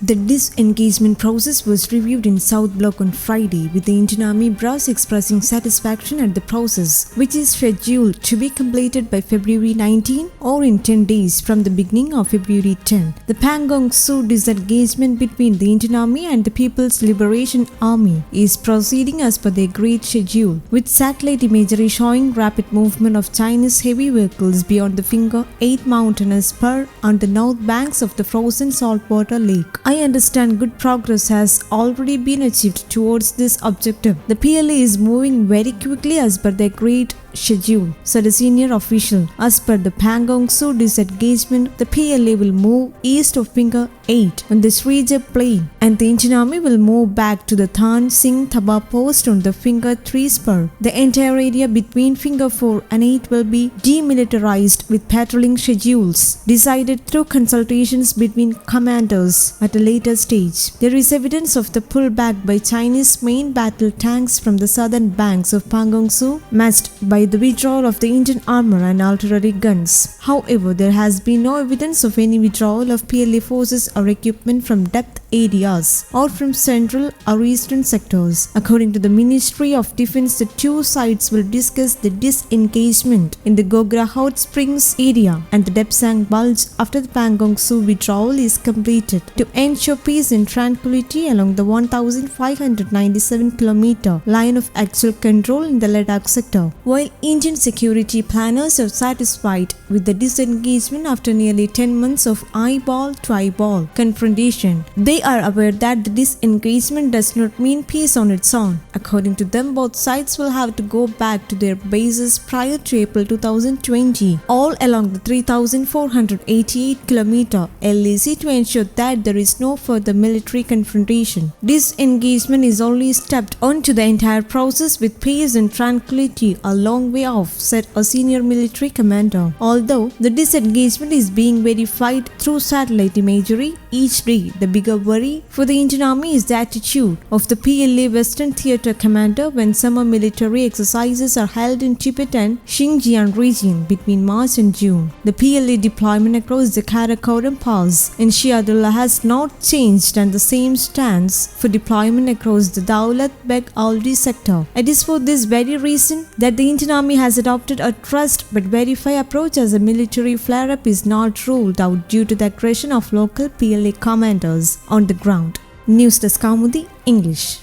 The disengagement process was reviewed in South Block on Friday, with the Indian Army brass expressing satisfaction at the process, which is scheduled to be completed by February 19 or in 10 days from the beginning of February 10. The Pangong Tso disengagement between the Indian Army and the People's Liberation Army is proceeding as per the agreed schedule, with satellite imagery showing rapid movement of Chinese heavy vehicles beyond the Finger 8 mountainous spur on the north banks of the frozen saltwater lake. I understand good progress has already been achieved towards this objective. The PLA is moving very quickly as per the agreed schedule, said a senior official. As per the Pangong Tso disengagement, the PLA will move east of Finger 8 on the Srija plain, and the Indian Army will move back to the Than Singh Thaba post on the Finger 3 spur. The entire area between Finger 4 and 8 will be demilitarized with patrolling schedules decided through consultations between commanders at a later stage. There is evidence of the pullback by Chinese main battle tanks from the southern banks of Pangong Tso, matched by the withdrawal of the Indian armor and artillery guns. However, there has been no evidence of any withdrawal of PLA forces or equipment from depth areas or from central or eastern sectors. According to the Ministry of Defense, the two sides will discuss the disengagement in the Gogra Hot Springs area and the Depsang Bulge after the Pangong Tso withdrawal is completed, to ensure peace and tranquility along the 1,597 km line of actual control in the Ladakh sector. While Indian security planners are satisfied with the disengagement after nearly 10 months of eyeball-to-eyeball confrontation, they are aware that the disengagement does not mean peace on its own. According to them, both sides will have to go back to their bases prior to April 2020, all along the 3,488 km LAC, to ensure that there is no further military confrontation. Disengagement is only stepped onto the entire process with peace and tranquility a long way off, said a senior military commander. Although the disengagement is being verified through satellite imagery each day, the bigger worry for the Indian Army is the attitude of the PLA Western Theatre commander when summer military exercises are held in Tibet and Xinjiang region between March and June. The PLA deployment across the Karakoram Pass in Shahidullah has not changed, and the same stands for deployment across the Daulat Beg Aldi sector. It is for this very reason that the Indian Army has adopted a trust but verify approach, as a military flare-up is not ruled out due to the aggression of local PLA commanders on the ground. News Desk Kaumudy, English.